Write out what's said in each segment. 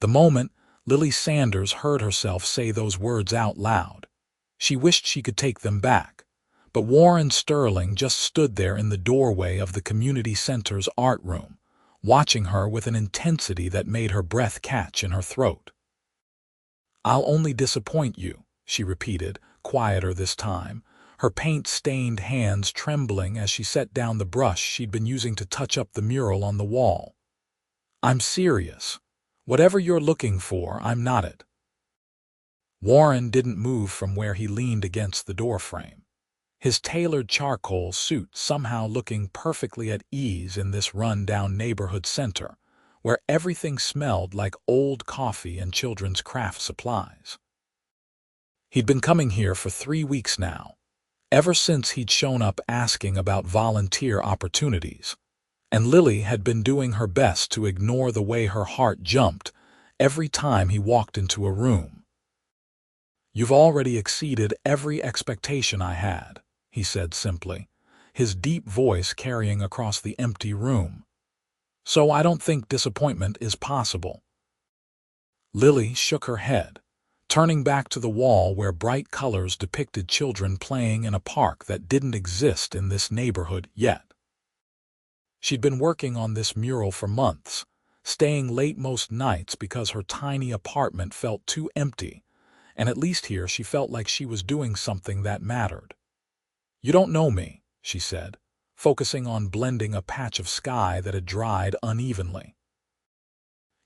The moment Lily Sanders heard herself say those words out loud, she wished she could take them back. But Warren Sterling just stood there in the doorway of the community center's art room, watching her with an intensity that made her breath catch in her throat. "I'll only disappoint you," she repeated, quieter this time, her paint-stained hands trembling as she set down the brush she'd been using to touch up the mural on the wall. "I'm serious. Whatever you're looking for, I'm not it." Warren didn't move from where he leaned against the doorframe, his tailored charcoal suit somehow looking perfectly at ease in this run-down neighborhood center, where everything smelled like old coffee and children's craft supplies. He'd been coming here for 3 weeks now, ever since he'd shown up asking about volunteer opportunities, and Lily had been doing her best to ignore the way her heart jumped every time he walked into a room. "You've already exceeded every expectation I had," he said simply, his deep voice carrying across the empty room. "So I don't think disappointment is possible." Lily shook her head, turning back to the wall where bright colors depicted children playing in a park that didn't exist in this neighborhood yet. She'd been working on this mural for months, staying late most nights because her tiny apartment felt too empty, and at least here she felt like she was doing something that mattered. "You don't know me," she said, focusing on blending a patch of sky that had dried unevenly.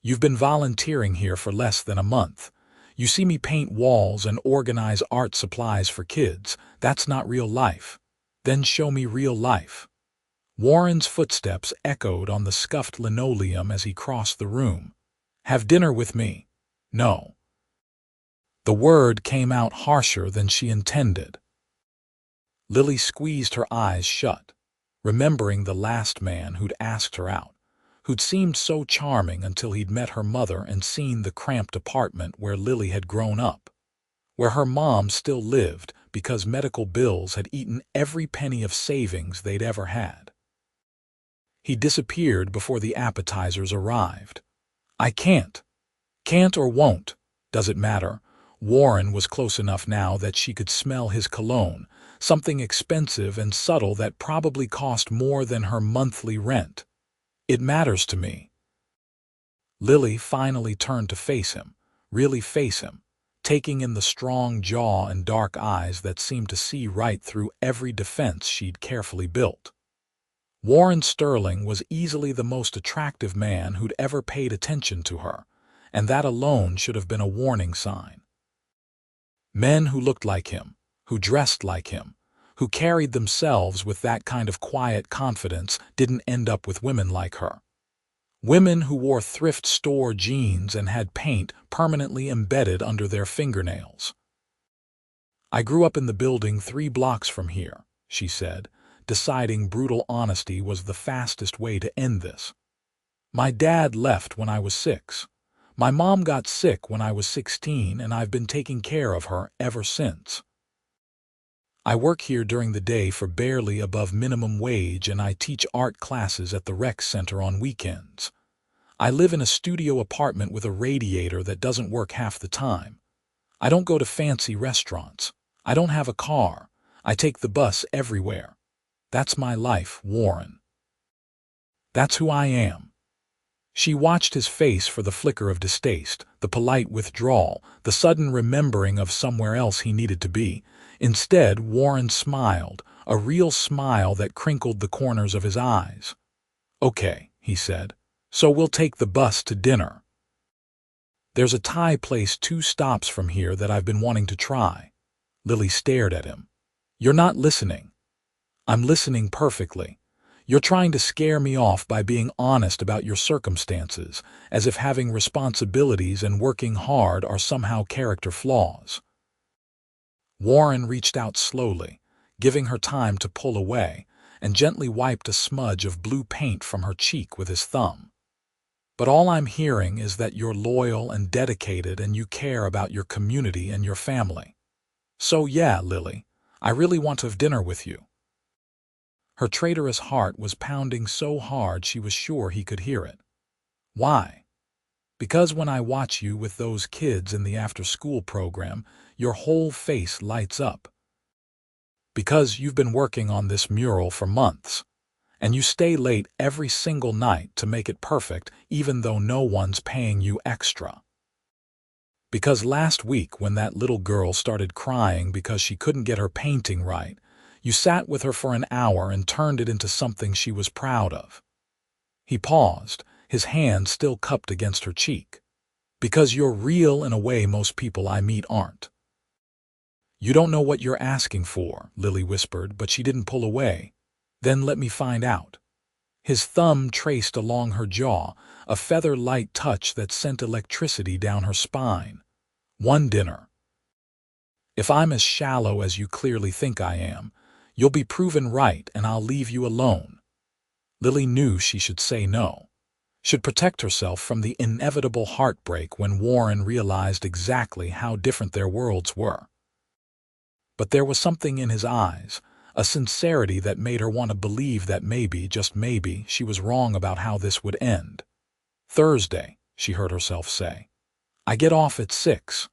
"You've been volunteering here for less than a month. You see me paint walls and organize art supplies for kids. That's not real life. Then show me real life." Warren's footsteps echoed on the scuffed linoleum as he crossed the room. "Have dinner with me." "No." The word came out harsher than she intended. Lily squeezed her eyes shut, remembering the last man who'd asked her out, who'd seemed so charming until he'd met her mother and seen the cramped apartment where Lily had grown up, where her mom still lived because medical bills had eaten every penny of savings they'd ever had. He disappeared before the appetizers arrived. "I can't. Can't or won't. Does it matter?" Warren was close enough now that she could smell his cologne, something expensive and subtle that probably cost more than her monthly rent. "It matters to me." Lily finally turned to face him, really face him, taking in the strong jaw and dark eyes that seemed to see right through every defense she'd carefully built. Warren Sterling was easily the most attractive man who'd ever paid attention to her, and that alone should have been a warning sign. Men who looked like him, who dressed like him, who carried themselves with that kind of quiet confidence didn't end up with women like her. Women who wore thrift store jeans and had paint permanently embedded under their fingernails. "I grew up in the building 3 blocks from here," she said, deciding brutal honesty was the fastest way to end this. "My dad left when I was 6. My mom got sick when I was 16, and I've been taking care of her ever since. I work here during the day for barely above minimum wage, and I teach art classes at the rec center on weekends. I live in a studio apartment with a radiator that doesn't work half the time. I don't go to fancy restaurants. I don't have a car. I take the bus everywhere. That's my life, Warren. That's who I am." She watched his face for the flicker of distaste, the polite withdrawal, the sudden remembering of somewhere else he needed to be. Instead, Warren smiled, a real smile that crinkled the corners of his eyes. "Okay," he said, "so we'll take the bus to dinner. There's a Thai place 2 stops from here that I've been wanting to try." Lily stared at him. "You're not listening." "I'm listening perfectly. You're trying to scare me off by being honest about your circumstances, as if having responsibilities and working hard are somehow character flaws." Warren reached out slowly, giving her time to pull away, and gently wiped a smudge of blue paint from her cheek with his thumb. "But all I'm hearing is that you're loyal and dedicated and you care about your community and your family. So yeah, Lily, I really want to have dinner with you." Her traitorous heart was pounding so hard she was sure he could hear it. "Why?" Because when I watch you with those kids in the after-school program, your whole face lights up. Because you've been working on this mural for months, and you stay late every single night to make it perfect even though no one's paying you extra. Because last week when that little girl started crying because she couldn't get her painting right, you sat with her for an hour and turned it into something she was proud of. He paused, his hand still cupped against her cheek. Because you're real in a way most people I meet aren't. You don't know what you're asking for, Lily whispered, but she didn't pull away. Then let me find out. His thumb traced along her jaw, a feather-light touch that sent electricity down her spine. One dinner. If I'm as shallow as you clearly think I am, you'll be proven right and I'll leave you alone. Lily knew she should say no. Should protect herself from the inevitable heartbreak when Warren realized exactly how different their worlds were. But there was something in his eyes, a sincerity that made her want to believe that maybe, just maybe, she was wrong about how this would end. Thursday, she heard herself say. I get off at 6.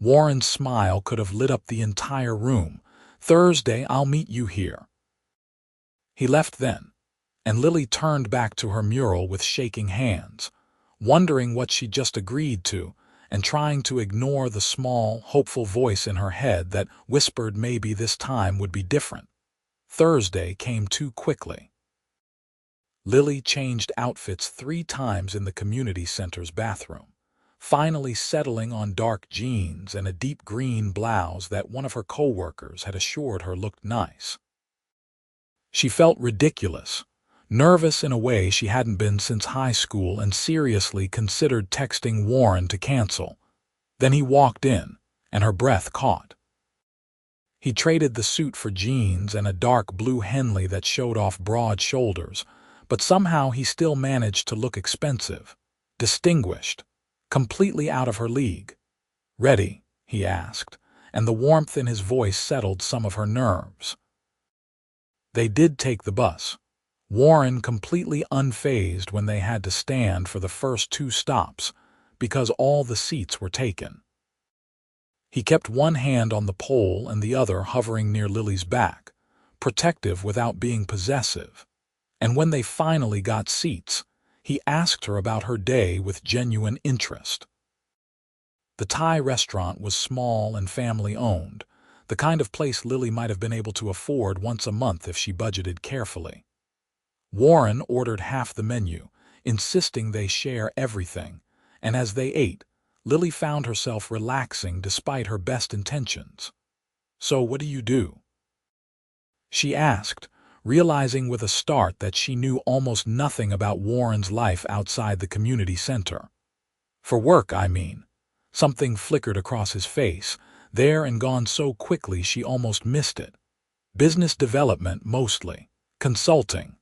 Warren's smile could have lit up the entire room. Thursday, I'll meet you here. He left then, and Lily turned back to her mural with shaking hands, wondering what she'd just agreed to, and trying to ignore the small, hopeful voice in her head that whispered maybe this time would be different. Thursday came too quickly. Lily changed outfits 3 times in the community center's bathroom, finally settling on dark jeans and a deep green blouse that one of her co-workers had assured her looked nice. She felt ridiculous, nervous in a way she hadn't been since high school, and seriously considered texting Warren to cancel. Then he walked in, and her breath caught. He traded the suit for jeans and a dark blue Henley that showed off broad shoulders, but somehow he still managed to look expensive, distinguished, completely out of her league. Ready? He asked, and the warmth in his voice settled some of her nerves. They did take the bus, Warren completely unfazed when they had to stand for the first 2 stops, because all the seats were taken. He kept one hand on the pole and the other hovering near Lily's back, protective without being possessive. And when they finally got seats, he asked her about her day with genuine interest. The Thai restaurant was small and family-owned, the kind of place Lily might have been able to afford once a month if she budgeted carefully. Warren ordered half the menu, insisting they share everything, and as they ate, Lily found herself relaxing despite her best intentions. So what do you do? She asked, realizing with a start that she knew almost nothing about Warren's life outside the community center. For work, I mean. Something flickered across his face, there and gone so quickly she almost missed it. Business development, mostly. Consulting.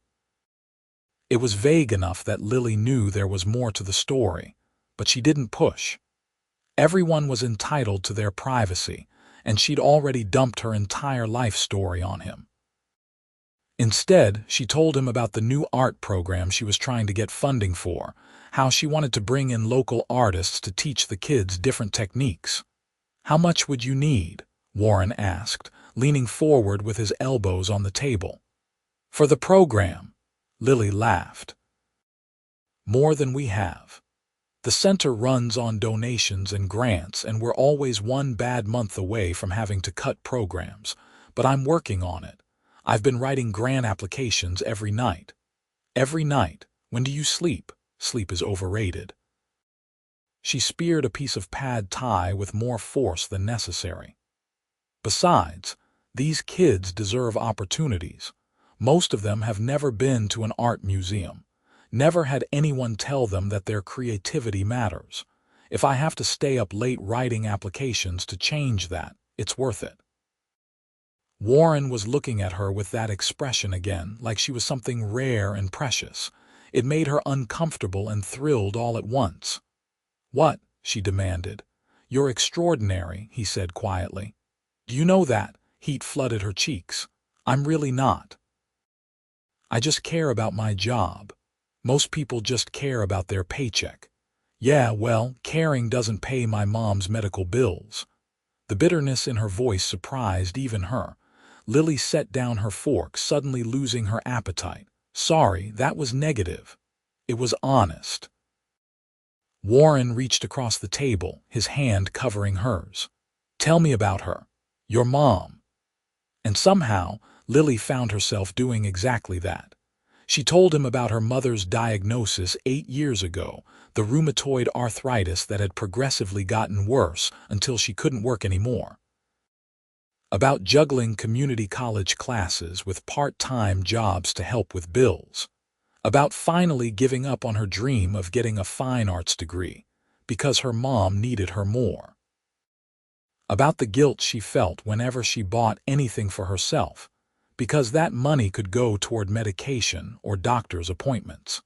It was vague enough that Lily knew there was more to the story, but she didn't push. Everyone was entitled to their privacy, and she'd already dumped her entire life story on him. Instead, she told him about the new art program she was trying to get funding for, how she wanted to bring in local artists to teach the kids different techniques. How much would you need? Warren asked, leaning forward with his elbows on the table. For the program, Lily laughed. More than we have. The center runs on donations and grants, and we're always one bad month away from having to cut programs, but I'm working on it. I've been writing grant applications every night. Every night. When do you sleep? Sleep is overrated. She speared a piece of pad thai with more force than necessary. Besides, these kids deserve opportunities. Most of them have never been to an art museum. Never had anyone tell them that their creativity matters. If I have to stay up late writing applications to change that, it's worth it. Warren was looking at her with that expression again, like she was something rare and precious. It made her uncomfortable and thrilled all at once. What? She demanded. You're extraordinary, he said quietly. Do you know that? Heat flooded her cheeks. I'm really not. I just care about my job. Most people just care about their paycheck. Yeah, well, caring doesn't pay my mom's medical bills. The bitterness in her voice surprised even her. Lily set down her fork, suddenly losing her appetite. Sorry, that was negative. It was honest. Warren reached across the table, his hand covering hers. Tell me about her. Your mom. And somehow, Lily found herself doing exactly that. She told him about her mother's diagnosis 8 years ago, the rheumatoid arthritis that had progressively gotten worse until she couldn't work anymore. About juggling community college classes with part-time jobs to help with bills. About finally giving up on her dream of getting a fine arts degree, because her mom needed her more. About the guilt she felt whenever she bought anything for herself, because that money could go toward medication or doctor's appointments.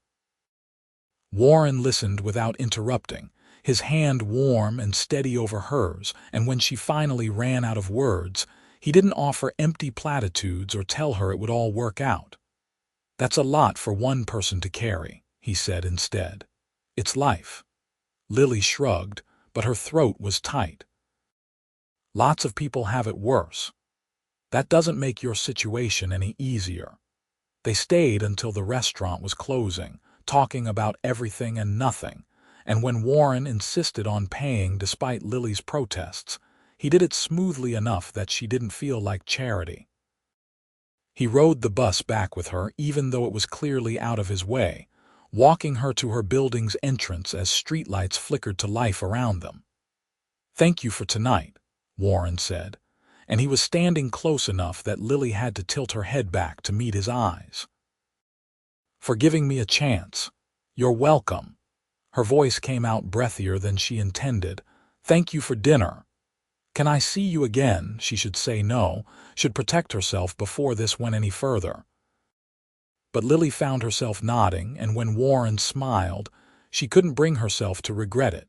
Warren listened without interrupting, his hand warm and steady over hers, and when she finally ran out of words, he didn't offer empty platitudes or tell her it would all work out. That's a lot for one person to carry, he said instead. It's life. Lily shrugged, but her throat was tight. Lots of people have it worse. That doesn't make your situation any easier. They stayed until the restaurant was closing, talking about everything and nothing, and when Warren insisted on paying despite Lily's protests, he did it smoothly enough that she didn't feel like charity. He rode the bus back with her even though it was clearly out of his way, walking her to her building's entrance as streetlights flickered to life around them. "Thank you for tonight," Warren said, and he was standing close enough that Lily had to tilt her head back to meet his eyes. "For giving me a chance. You're welcome." Her voice came out breathier than she intended. "Thank you for dinner. Can I see you again?" She should say no, should protect herself before this went any further. But Lily found herself nodding, and when Warren smiled, she couldn't bring herself to regret it.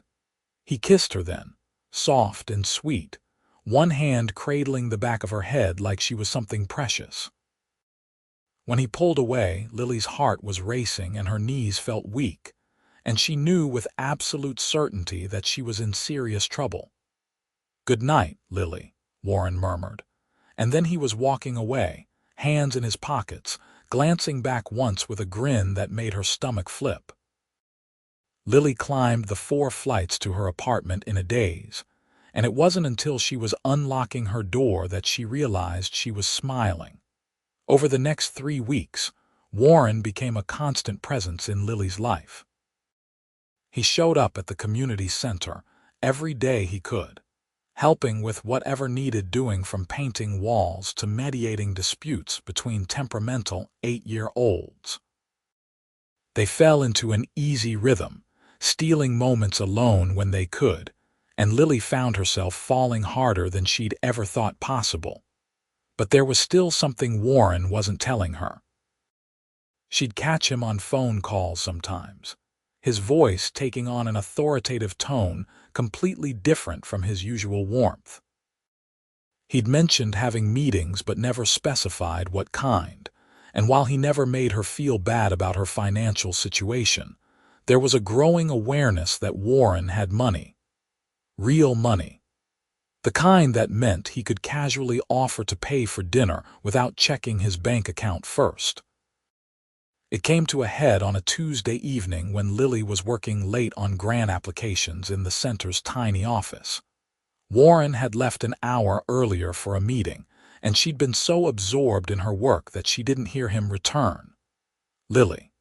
He kissed her then, soft and sweet, one hand cradling the back of her head like she was something precious. When he pulled away, Lily's heart was racing and her knees felt weak, and she knew with absolute certainty that she was in serious trouble. "Good night, Lily," Warren murmured, and then he was walking away, hands in his pockets, glancing back once with a grin that made her stomach flip. Lily climbed the 4 flights to her apartment in a daze, and it wasn't until she was unlocking her door that she realized she was smiling. Over the next 3 weeks, Warren became a constant presence in Lily's life. He showed up at the community center every day he could, helping with whatever needed doing, from painting walls to mediating disputes between temperamental 8-year-olds. They fell into an easy rhythm, stealing moments alone when they could, and Lily found herself falling harder than she'd ever thought possible. But there was still something Warren wasn't telling her. She'd catch him on phone calls sometimes, his voice taking on an authoritative tone completely different from his usual warmth. He'd mentioned having meetings but never specified what kind, and while he never made her feel bad about her financial situation, there was a growing awareness that Warren had money. Real money. The kind that meant he could casually offer to pay for dinner without checking his bank account first. It came to a head on a Tuesday evening when Lily was working late on grant applications in the center's tiny office. Warren had left an hour earlier for a meeting, and she'd been so absorbed in her work that she didn't hear him return. "Lily."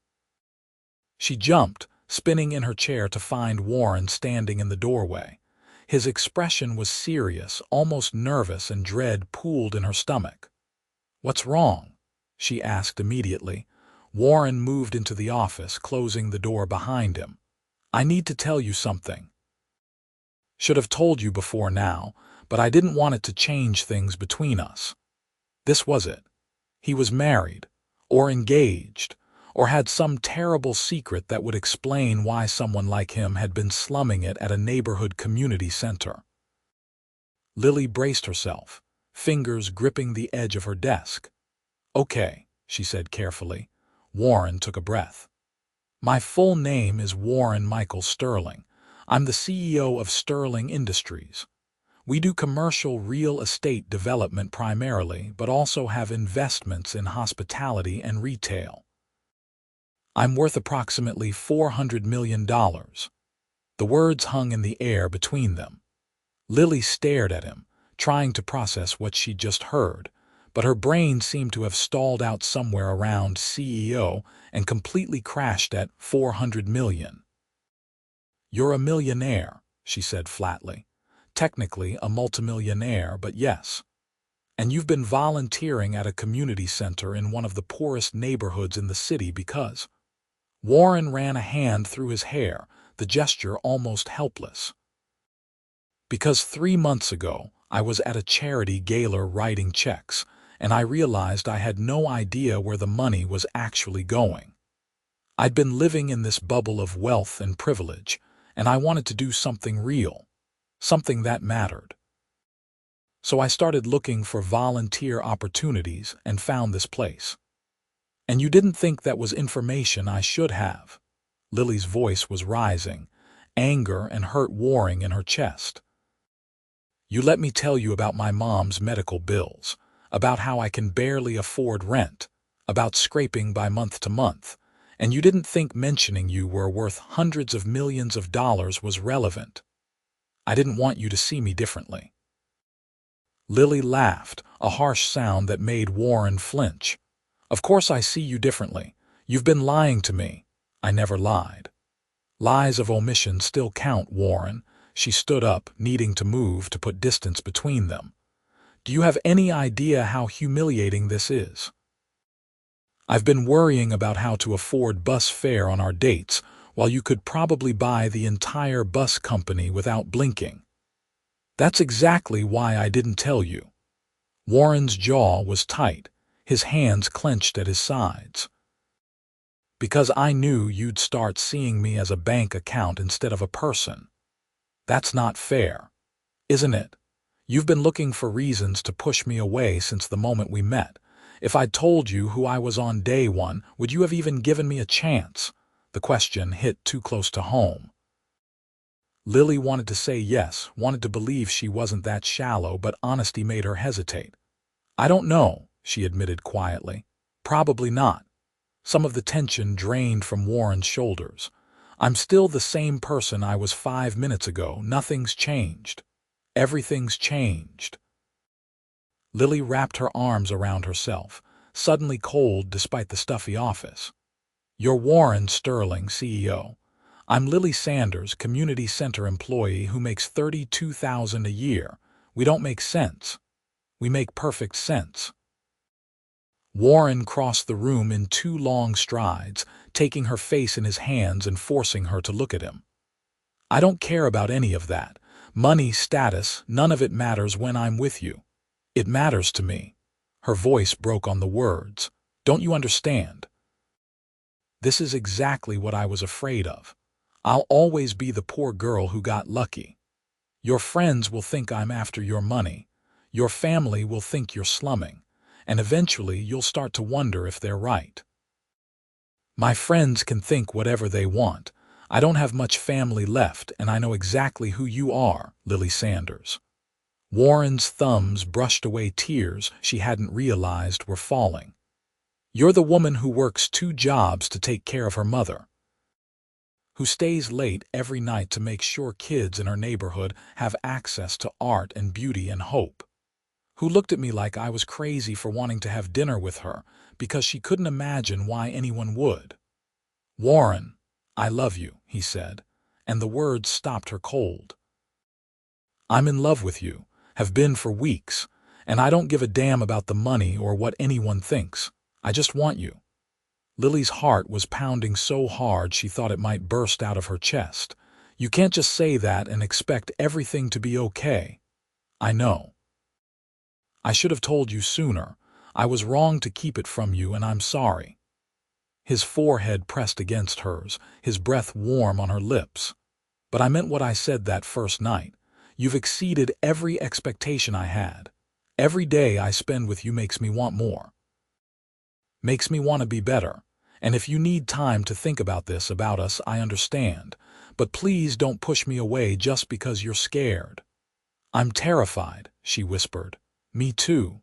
She jumped, spinning in her chair to find Warren standing in the doorway. His expression was serious, almost nervous, and dread pooled in her stomach. "What's wrong?" she asked immediately. Warren moved into the office, closing the door behind him. "I need to tell you something. Should have told you before now, but I didn't want it to change things between us." This was it. He was married, or engaged, or had some terrible secret that would explain why someone like him had been slumming it at a neighborhood community center. Lily braced herself, fingers gripping the edge of her desk. "Okay," she said carefully. Warren took a breath. "My full name is Warren Michael Sterling, I'm the CEO of Sterling Industries. We do commercial real estate development primarily, but also have investments in hospitality and retail. I'm worth approximately $400 million. The words hung in the air between them. Lily stared at him, trying to process what she'd just heard, but her brain seemed to have stalled out somewhere around CEO and completely crashed at 400 million. You're a millionaire, she said flatly. Technically a multimillionaire, but yes. And you've been volunteering at a community center in one of the poorest neighborhoods in the city because... Warren ran a hand through his hair, the gesture almost helpless. Because 3 months ago, I was at a charity gala writing checks, and I realized I had no idea where the money was actually going. I'd been living in this bubble of wealth and privilege, and I wanted to do something real, something that mattered. So I started looking for volunteer opportunities and found this place. And you didn't think that was information I should have? Lily's voice was rising, anger and hurt warring in her chest. You let me tell you about my mom's medical bills, about how I can barely afford rent, about scraping by month to month, and you didn't think mentioning you were worth hundreds of millions of dollars was relevant. I didn't want you to see me differently. Lily laughed, a harsh sound that made Warren flinch. Of course I see you differently. You've been lying to me. I never lied. Lies of omission still count, Warren. She stood up, needing to move to put distance between them. Do you have any idea how humiliating this is? I've been worrying about how to afford bus fare on our dates, while you could probably buy the entire bus company without blinking. That's exactly why I didn't tell you. Warren's jaw was tight, his hands clenched at his sides. Because I knew you'd start seeing me as a bank account instead of a person. That's not fair, isn't it? You've been looking for reasons to push me away since the moment we met. If I'd told you who I was on day one, would you have even given me a chance? The question hit too close to home. Lily wanted to say yes, wanted to believe she wasn't that shallow, but honesty made her hesitate. I don't know, she admitted quietly. Probably not. Some of the tension drained from Warren's shoulders. I'm still the same person I was 5 minutes ago. Nothing's changed. Everything's changed. Lily wrapped her arms around herself, suddenly cold despite the stuffy office. You're Warren Sterling, CEO. I'm Lily Sanders, community center employee who makes $32,000 a year. We don't make sense. We make perfect sense. Warren crossed the room in 2 long strides, taking her face in his hands and forcing her to look at him. I don't care about any of that. Money, status, none of it matters when I'm with you. It matters to me. Her voice broke on the words. Don't you understand? This is exactly what I was afraid of. I'll always be the poor girl who got lucky. Your friends will think I'm after your money. Your family will think you're slumming. And eventually you'll start to wonder if they're right. My friends can think whatever they want. I don't have much family left, and I know exactly who you are, Lily Sanders. Warren's thumbs brushed away tears she hadn't realized were falling. You're the woman who works 2 jobs to take care of her mother, who stays late every night to make sure kids in her neighborhood have access to art and beauty and hope, who looked at me like I was crazy for wanting to have dinner with her because she couldn't imagine why anyone would. Warren, I love you, he said, and the words stopped her cold. I'm in love with you, have been for weeks, and I don't give a damn about the money or what anyone thinks. I just want you. Lily's heart was pounding so hard she thought it might burst out of her chest. You can't just say that and expect everything to be okay. I know. I should have told you sooner. I was wrong to keep it from you, and I'm sorry. His forehead pressed against hers, his breath warm on her lips. But I meant what I said that first night. You've exceeded every expectation I had. Every day I spend with you makes me want more. Makes me want to be better. And if you need time to think about this about us, I understand. but please don't push me away just because you're scared." "I'm terrified," she whispered. "Me too."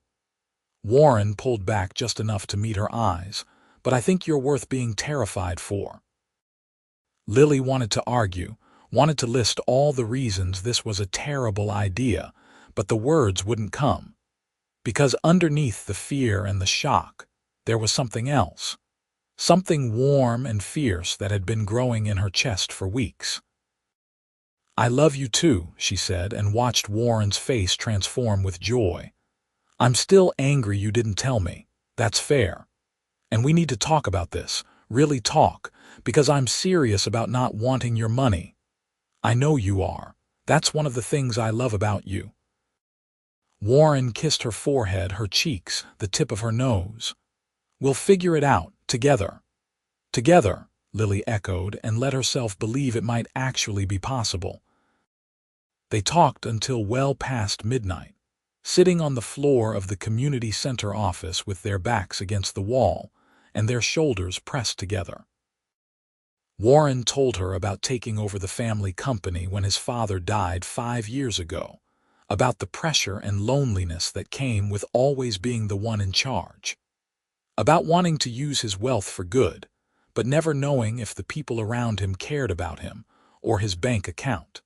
Warren pulled back just enough to meet her eyes. "But I think you're worth being terrified for." Lily wanted to argue, wanted to list all the reasons this was a terrible idea, but the words wouldn't come. Because underneath the fear and the shock, there was something else. Something warm and fierce that had been growing in her chest for weeks. "I love you too," she said, and watched Warren's face transform with joy. "I'm still angry you didn't tell me. That's fair. And we need to talk about this, really talk, because I'm serious about not wanting your money. I know you are. That's one of the things I love about you." Warren kissed her forehead, her cheeks, the tip of her nose. "We'll figure it out, together." "Together," Lily echoed and let herself believe it might actually be possible. They talked until well past midnight, sitting on the floor of the community center office with their backs against the wall and their shoulders pressed together. Warren told her about taking over the family company when his father died 5 years ago, about the pressure and loneliness that came with always being the one in charge, about wanting to use his wealth for good, but never knowing if the people around him cared about him or his bank account.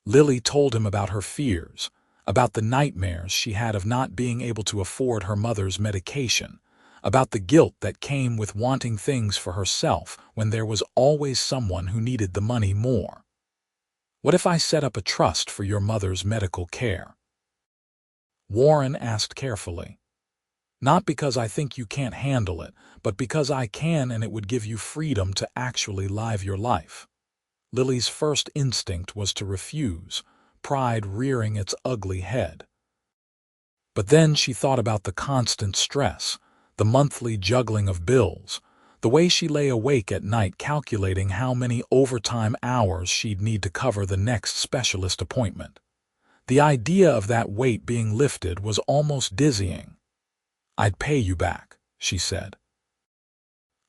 Lily told him about her fears, about the nightmares she had of not being able to afford her mother's medication, about the guilt that came with wanting things for herself when there was always someone who needed the money more. "What if I set up a trust for your mother's medical care?" Warren asked carefully. "Not because I think you can't handle it, but because I can, and it would give you freedom to actually live your life." Lily's first instinct was to refuse, pride rearing its ugly head. But then she thought about the constant stress, the monthly juggling of bills, the way she lay awake at night calculating how many overtime hours she'd need to cover the next specialist appointment. The idea of that weight being lifted was almost dizzying. "I'd pay you back," she said.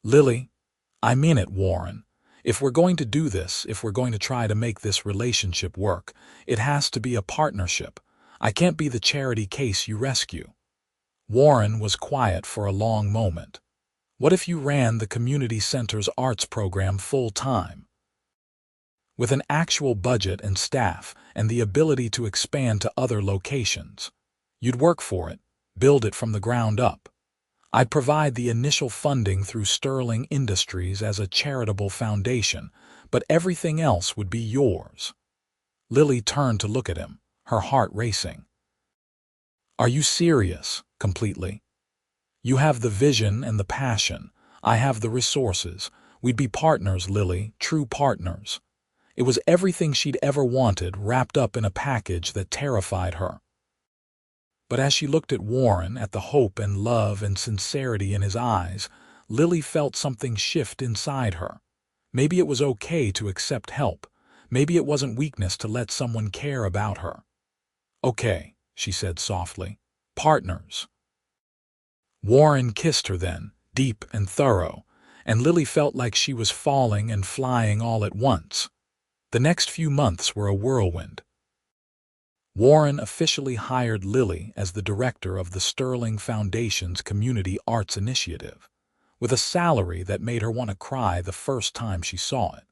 "Lily, I mean it, Warren. If we're going to do this, if we're going to try to make this relationship work, it has to be a partnership. I can't be the charity case you rescue." Warren was quiet for a long moment. "What if you ran the community center's arts program full-time? With an actual budget and staff and the ability to expand to other locations. You'd work for it, build it from the ground up. I'd provide the initial funding through Sterling Industries as a charitable foundation, but everything else would be yours." Lily turned to look at him, her heart racing. "Are you serious, completely? You have the vision and the passion. I have the resources. We'd be partners, Lily, true partners." It was everything she'd ever wanted wrapped up in a package that terrified her. But as she looked at Warren, at the hope and love and sincerity in his eyes, Lily felt something shift inside her. Maybe it was okay to accept help. Maybe it wasn't weakness to let someone care about her. "Okay," she said softly. "Partners." Warren kissed her then, deep and thorough, and Lily felt like she was falling and flying all at once. The next few months were a whirlwind. Warren officially hired Lily as the director of the Sterling Foundation's Community Arts Initiative, with a salary that made her want to cry the first time she saw it.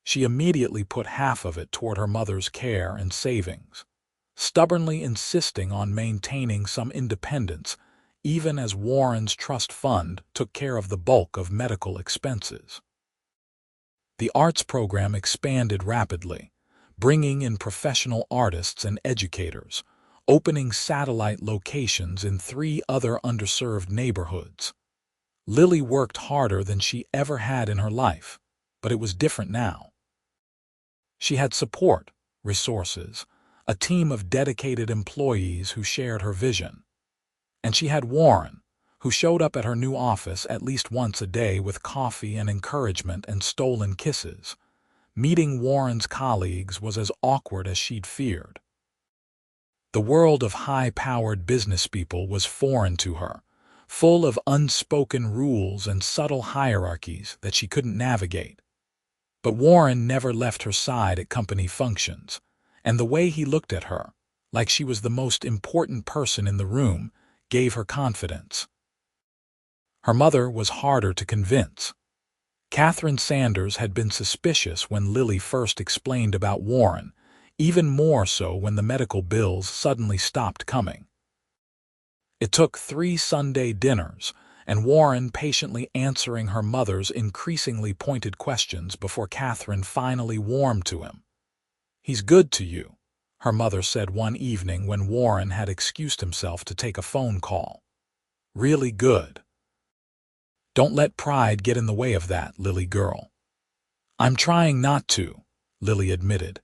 She immediately put half of it toward her mother's care and savings, stubbornly insisting on maintaining some independence, even as Warren's trust fund took care of the bulk of medical expenses. The arts program expanded rapidly, bringing in professional artists and educators, opening satellite locations in 3 other underserved neighborhoods. Lily worked harder than she ever had in her life, but it was different now. She had support, resources, a team of dedicated employees who shared her vision. And she had Warren, who showed up at her new office at least once a day with coffee and encouragement and stolen kisses. Meeting Warren's colleagues was as awkward as she'd feared. The world of high-powered businesspeople was foreign to her, full of unspoken rules and subtle hierarchies that she couldn't navigate. But Warren never left her side at company functions, and the way he looked at her, like she was the most important person in the room, gave her confidence. Her mother was harder to convince. Catherine Sanders had been suspicious when Lily first explained about Warren, even more so when the medical bills suddenly stopped coming. It took 3 Sunday dinners, and Warren patiently answering her mother's increasingly pointed questions before Catherine finally warmed to him. "He's good to you," her mother said one evening when Warren had excused himself to take a phone call. "Really good. Don't let pride get in the way of that, Lily girl." "I'm trying not to," Lily admitted.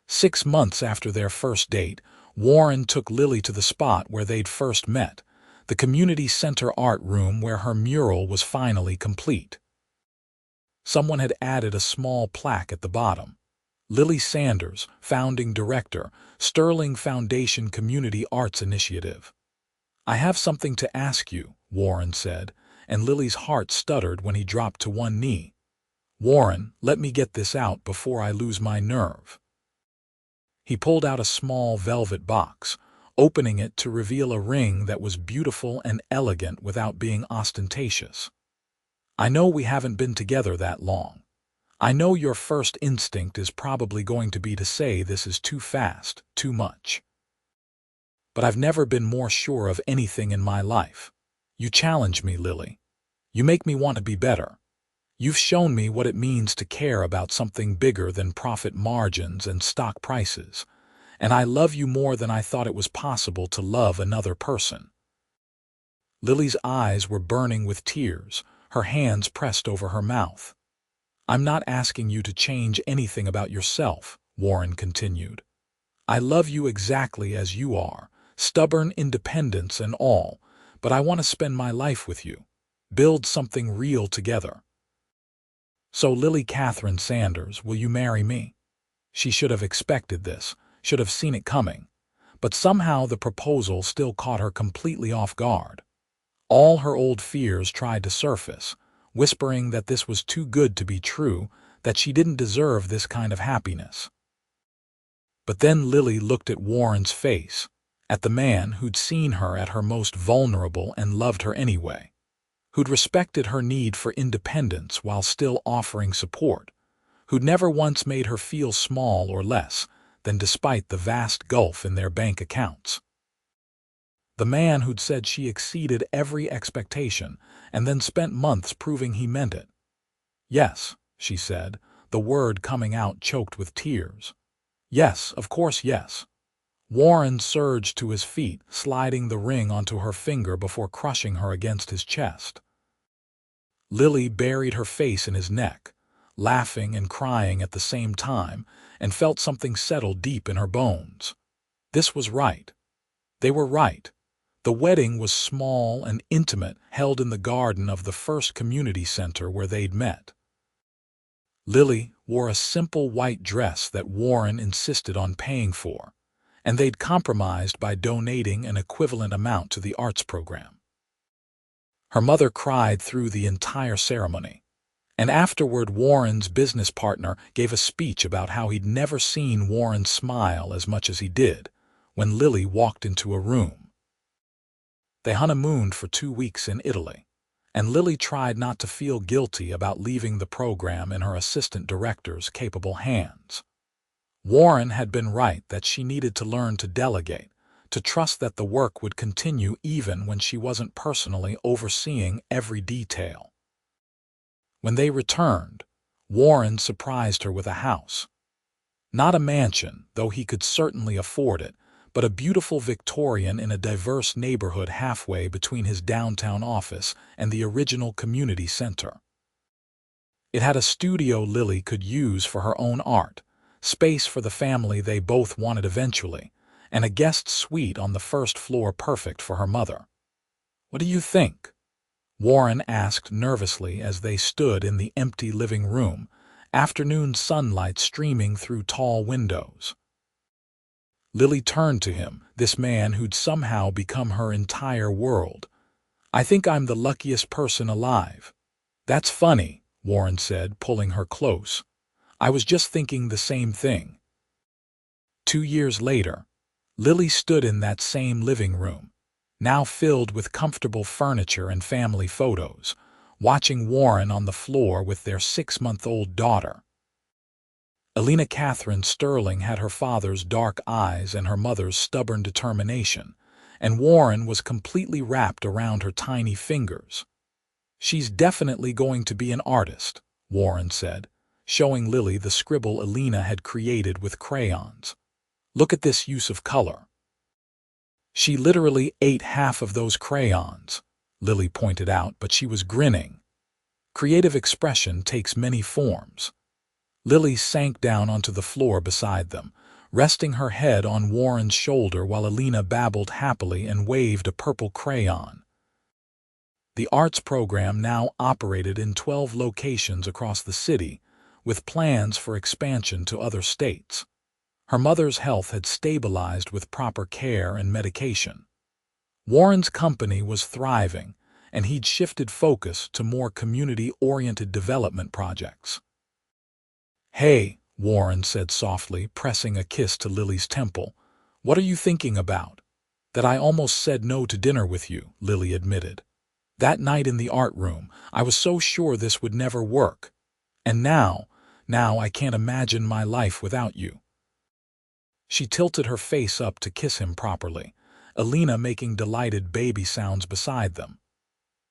6 months after their first date, Warren took Lily to the spot where they'd first met, the community center art room where her mural was finally complete. Someone had added a small plaque at the bottom. "Lily Sanders, Founding Director, Sterling Foundation Community Arts Initiative." "I have something to ask you," Warren said, and Lily's heart stuttered when he dropped to one knee. "Warren, let me get this out before I lose my nerve." He pulled out a small velvet box, opening it to reveal a ring that was beautiful and elegant without being ostentatious. "I know we haven't been together that long. I know your first instinct is probably going to be to say this is too fast, too much. But I've never been more sure of anything in my life. You challenge me, Lily. You make me want to be better. You've shown me what it means to care about something bigger than profit margins and stock prices, and I love you more than I thought it was possible to love another person." Lily's eyes were burning with tears, her hands pressed over her mouth. "I'm not asking you to change anything about yourself," Warren continued. "I love you exactly as you are, stubborn independence and all, but I want to spend my life with you, build something real together. So, Lily Catherine Sanders, will you marry me?" She should have expected this, should have seen it coming, but somehow the proposal still caught her completely off guard. All her old fears tried to surface, whispering that this was too good to be true, that she didn't deserve this kind of happiness. But then Lily looked at Warren's face, at the man who'd seen her at her most vulnerable and loved her anyway, who'd respected her need for independence while still offering support, who'd never once made her feel small or less than despite the vast gulf in their bank accounts. The man who'd said she exceeded every expectation and then spent months proving he meant it. "Yes," she said, the word coming out choked with tears. "Yes, of course, yes." Warren surged to his feet, sliding the ring onto her finger before crushing her against his chest. Lily buried her face in his neck, laughing and crying at the same time, and felt something settle deep in her bones. This was right. They were right. The wedding was small and intimate, held in the garden of the first community center where they'd met. Lily wore a simple white dress that Warren insisted on paying for, and they'd compromised by donating an equivalent amount to the arts program. Her mother cried through the entire ceremony, and afterward Warren's business partner gave a speech about how he'd never seen Warren smile as much as he did when Lily walked into a room. They honeymooned for 2 weeks in Italy, and Lily tried not to feel guilty about leaving the program in her assistant director's capable hands. Warren had been right that she needed to learn to delegate, to trust that the work would continue even when she wasn't personally overseeing every detail. When they returned, Warren surprised her with a house. Not a mansion, though he could certainly afford it, but a beautiful Victorian in a diverse neighborhood halfway between his downtown office and the original community center. It had a studio Lily could use for her own art, space for the family they both wanted eventually, and a guest suite on the first floor perfect for her mother. "What do you think?" Warren asked nervously as they stood in the empty living room, afternoon sunlight streaming through tall windows. Lily turned to him, this man who'd somehow become her entire world. "I think I'm the luckiest person alive." "That's funny," Warren said, pulling her close. I was just thinking the same thing. 2 years later, Lily stood in that same living room, now filled with comfortable furniture and family photos, watching Warren on the floor with their 6-month-old daughter. Alina Catherine Sterling had her father's dark eyes and her mother's stubborn determination, and Warren was completely wrapped around her tiny fingers. "She's definitely going to be an artist," Warren said, showing Lily the scribble Alina had created with crayons. "Look at this use of color." "She literally ate half of those crayons," Lily pointed out, but she was grinning. Creative expression takes many forms. Lily sank down onto the floor beside them, resting her head on Warren's shoulder while Alina babbled happily and waved a purple crayon. The arts program now operated in 12 locations across the city, with plans for expansion to other states. Her mother's health had stabilized with proper care and medication. Warren's company was thriving, and he'd shifted focus to more community-oriented development projects. "Hey," Warren said softly, pressing a kiss to Lily's temple. "What are you thinking about?" "That I almost said no to dinner with you," Lily admitted. "That night in the art room, I was so sure this would never work. And now I can't imagine my life without you." She tilted her face up to kiss him properly, Alina making delighted baby sounds beside them.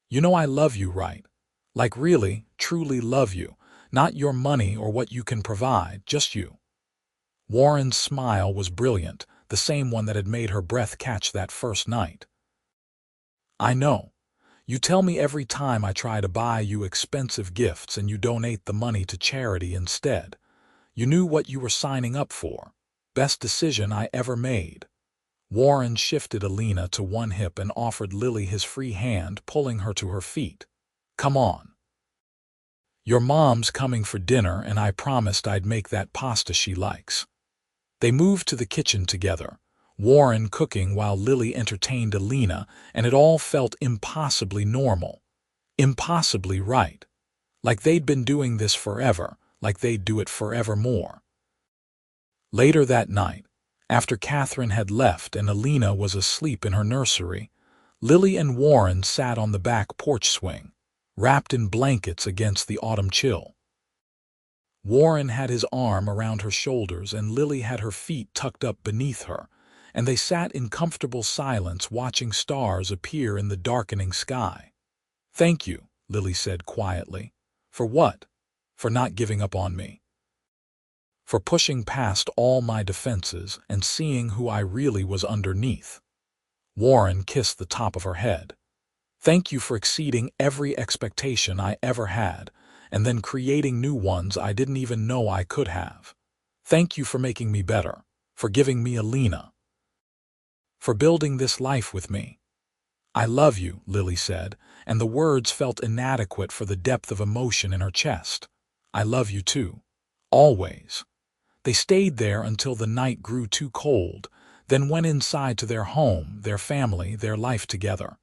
"You know I love you, right? Like really, truly love you. Not your money or what you can provide, just you." Warren's smile was brilliant, the same one that had made her breath catch that first night. "I know. You tell me every time I try to buy you expensive gifts and you donate the money to charity instead. You knew what you were signing up for. Best decision I ever made." Warren shifted Alina to one hip and offered Lily his free hand, pulling her to her feet. "Come on. Your mom's coming for dinner, and I promised I'd make that pasta she likes." They moved to the kitchen together, Warren cooking while Lily entertained Alina, and it all felt impossibly normal. Impossibly right. Like they'd been doing this forever, like they'd do it forevermore. Later that night, after Catherine had left and Alina was asleep in her nursery, Lily and Warren sat on the back porch swing, wrapped in blankets against the autumn chill. Warren had his arm around her shoulders and Lily had her feet tucked up beneath her, and they sat in comfortable silence watching stars appear in the darkening sky. "Thank you," Lily said quietly. "For what?" "For not giving up on me. For pushing past all my defenses and seeing who I really was underneath." Warren kissed the top of her head. "Thank you for exceeding every expectation I ever had, and then creating new ones I didn't even know I could have. Thank you for making me better, for giving me Alina, for building this life with me." "I love you," Lily said, and the words felt inadequate for the depth of emotion in her chest. "I love you too. Always." They stayed there until the night grew too cold, then went inside to their home, their family, their life together.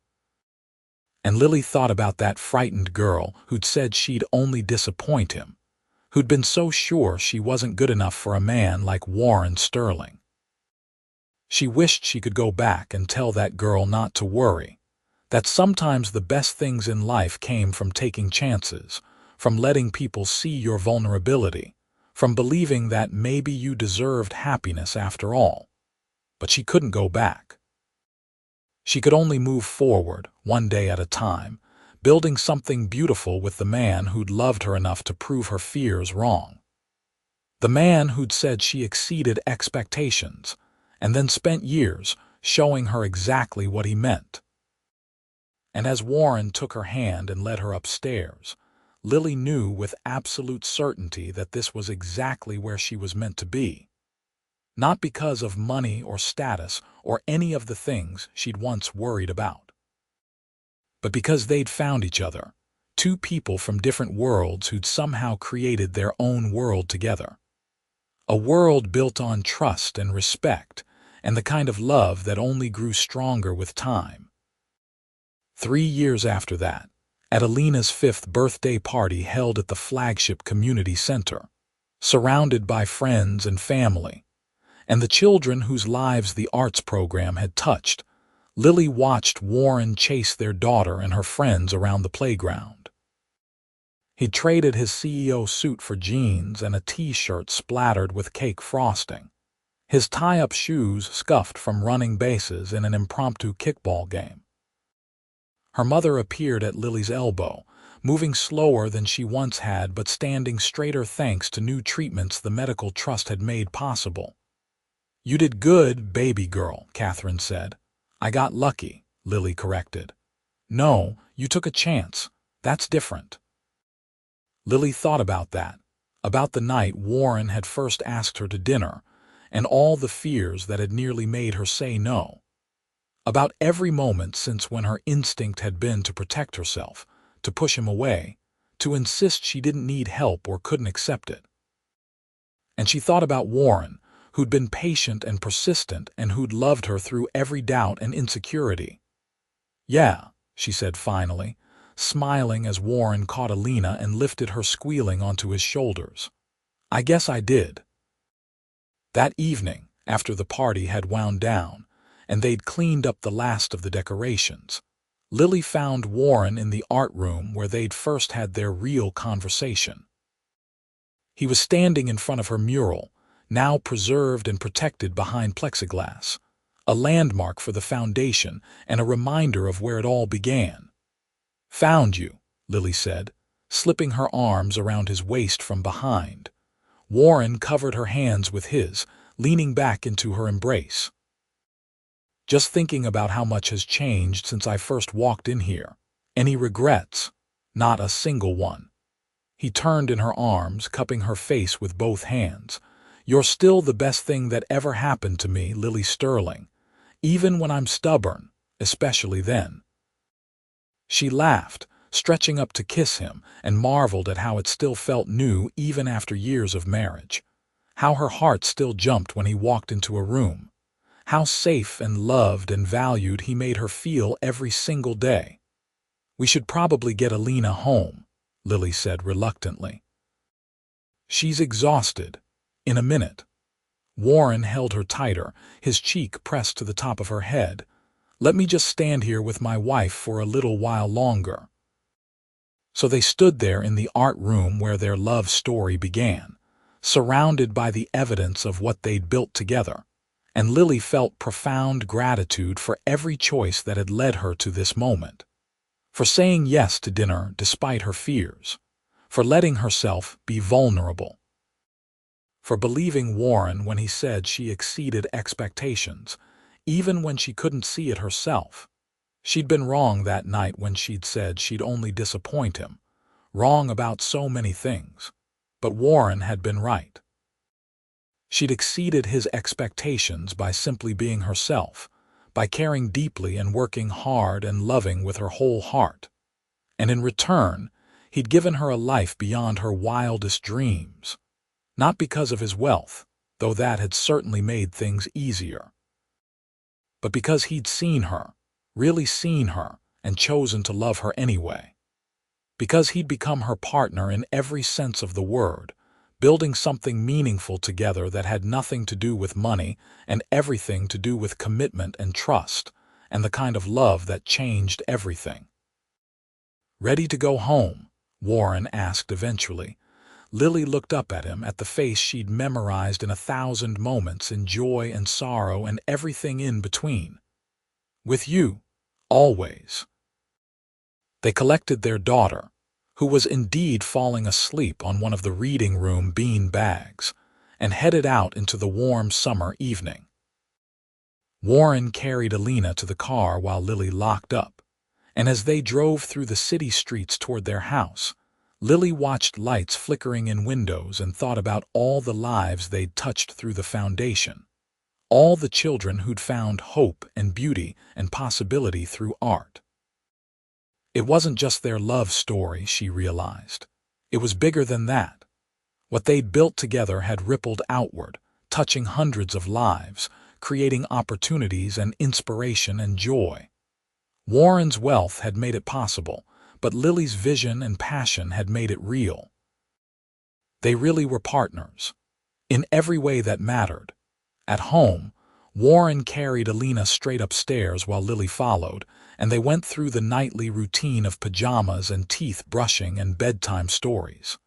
And Lily thought about that frightened girl who'd said she'd only disappoint him, who'd been so sure she wasn't good enough for a man like Warren Sterling. She wished she could go back and tell that girl not to worry, that sometimes the best things in life came from taking chances, from letting people see your vulnerability, from believing that maybe you deserved happiness after all. But she couldn't go back. She could only move forward, one day at a time, building something beautiful with the man who'd loved her enough to prove her fears wrong. The man who'd said she exceeded expectations, and then spent years showing her exactly what he meant. And as Warren took her hand and led her upstairs, Lily knew with absolute certainty that this was exactly where she was meant to be. Not because of money or status or any of the things she'd once worried about, but because they'd found each other, two people from different worlds who'd somehow created their own world together. A world built on trust and respect, and the kind of love that only grew stronger with time. 3 years after that, at Alina's 5th birthday party held at the flagship community center, surrounded by friends and family, and the children whose lives the arts program had touched. Lily watched Warren chase their daughter and her friends around the playground. He'd traded his CEO suit for jeans and a t-shirt splattered with cake frosting, his tie-up shoes scuffed from running bases in an impromptu kickball game. Her mother appeared at Lily's elbow, moving slower than she once had but standing straighter thanks to new treatments the medical trust had made possible. "You did good, baby girl," Catherine said. "I got lucky," Lily corrected. "No, you took a chance. That's different." Lily thought about that, about the night Warren had first asked her to dinner, and all the fears that had nearly made her say no. About every moment since when her instinct had been to protect herself, to push him away, to insist she didn't need help or couldn't accept it. And she thought about Warren, who'd been patient and persistent and who'd loved her through every doubt and insecurity. "Yeah," she said finally, smiling as Warren caught Alina and lifted her squealing onto his shoulders. "I guess I did." That evening, after the party had wound down, and they'd cleaned up the last of the decorations, Lily found Warren in the art room where they'd first had their real conversation. He was standing in front of her mural, now preserved and protected behind plexiglass, a landmark for the foundation and a reminder of where it all began. "Found you," Lily said, slipping her arms around his waist from behind. Warren covered her hands with his, leaning back into her embrace. "Just thinking about how much has changed since I first walked in here. Any regrets?" "Not a single one." He turned in her arms, cupping her face with both hands. "You're still the best thing that ever happened to me, Lily Sterling. Even when I'm stubborn, especially then." She laughed, stretching up to kiss him, and marveled at how it still felt new even after years of marriage. How her heart still jumped when he walked into a room. How safe and loved and valued he made her feel every single day. "We should probably get Alina home," Lily said reluctantly. "She's exhausted. In a minute." Warren held her tighter, his cheek pressed to the top of her head. "Let me just stand here with my wife for a little while longer." So they stood there in the art room where their love story began, surrounded by the evidence of what they'd built together, and Lily felt profound gratitude for every choice that had led her to this moment. For saying yes to dinner despite her fears, for letting herself be vulnerable, for believing Warren when he said she exceeded expectations, even when she couldn't see it herself. She'd been wrong that night when she'd said she'd only disappoint him, wrong about so many things, but Warren had been right. She'd exceeded his expectations by simply being herself, by caring deeply and working hard and loving with her whole heart. And in return, he'd given her a life beyond her wildest dreams. Not because of his wealth, though that had certainly made things easier, but because he'd seen her, really seen her, and chosen to love her anyway. Because he'd become her partner in every sense of the word, building something meaningful together that had nothing to do with money and everything to do with commitment and trust, and the kind of love that changed everything. "Ready to go home?" Warren asked eventually. Lily looked up at him, at the face she'd memorized in 1,000 moments, in joy and sorrow and everything in between. "With you, always." They collected their daughter, who was indeed falling asleep on one of the reading room bean bags, and headed out into the warm summer evening. Warren carried Alina to the car while Lily locked up, and as they drove through the city streets toward their house, Lily watched lights flickering in windows and thought about all the lives they'd touched through the foundation, all the children who'd found hope and beauty and possibility through art. It wasn't just their love story, she realized. It was bigger than that. What they'd built together had rippled outward, touching hundreds of lives, creating opportunities and inspiration and joy. Warren's wealth had made it possible, but Lily's vision and passion had made it real. They really were partners, in every way that mattered. At home, Warren carried Alina straight upstairs while Lily followed, and they went through the nightly routine of pajamas and teeth brushing and bedtime stories.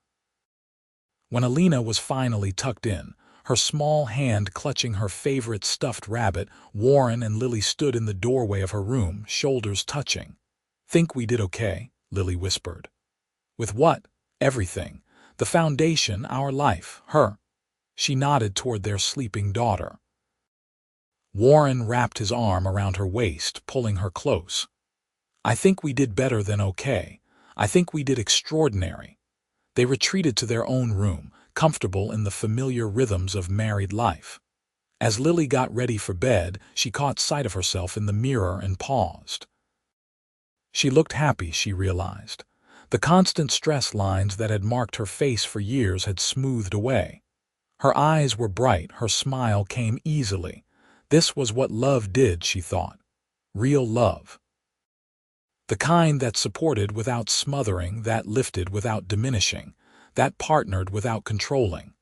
When Alina was finally tucked in, her small hand clutching her favorite stuffed rabbit, Warren and Lily stood in the doorway of her room, shoulders touching. "Think we did okay?" Lily whispered. "With what?" "Everything. The foundation, our life, her." She nodded toward their sleeping daughter. Warren wrapped his arm around her waist, pulling her close. "I think we did better than okay. I think we did extraordinary." They retreated to their own room, comfortable in the familiar rhythms of married life. As Lily got ready for bed, she caught sight of herself in the mirror and paused. She looked happy, she realized. The constant stress lines that had marked her face for years had smoothed away. Her eyes were bright, her smile came easily. This was what love did, she thought. Real love. The kind that supported without smothering, that lifted without diminishing, that partnered without controlling.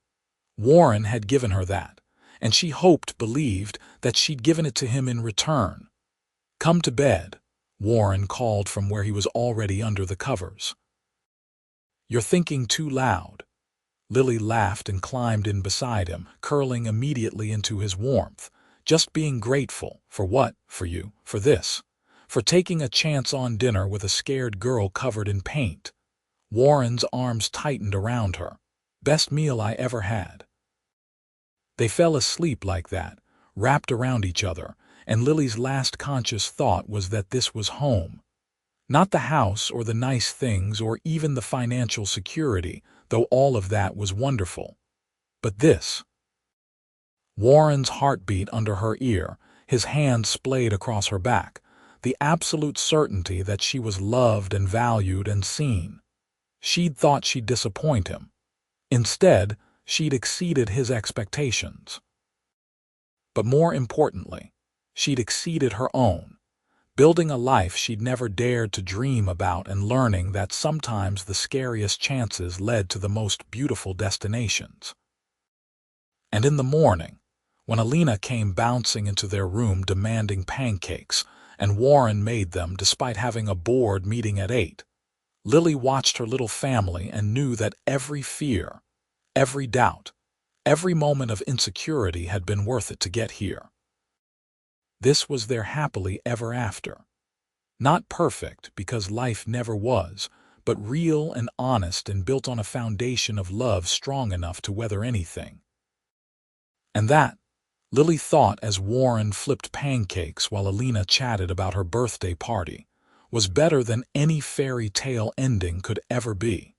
Warren had given her that, and she hoped, believed, that she'd given it to him in return. "Come to bed," Warren called from where he was already under the covers. "You're thinking too loud." Lily laughed and climbed in beside him, curling immediately into his warmth. "Just being grateful." "For what?" "For you. For this. For taking a chance on dinner with a scared girl covered in paint." Warren's arms tightened around her. "Best meal I ever had." They fell asleep like that, wrapped around each other, and Lily's last conscious thought was that this was home. Not the house or the nice things or even the financial security, though all of that was wonderful. But this. Warren's heart beat under her ear, his hand splayed across her back, the absolute certainty that she was loved and valued and seen. She'd thought she'd disappoint him. Instead, she'd exceeded his expectations. But more importantly, she'd exceeded her own, building a life she'd never dared to dream about and learning that sometimes the scariest chances led to the most beautiful destinations. And in the morning, when Alina came bouncing into their room demanding pancakes, and Warren made them despite having a board meeting at 8, Lily watched her little family and knew that every fear, every doubt, every moment of insecurity had been worth it to get here. This was their happily ever after. Not perfect, because life never was, but real and honest and built on a foundation of love strong enough to weather anything. And that, Lily thought as Warren flipped pancakes while Alina chatted about her birthday party, was better than any fairy tale ending could ever be.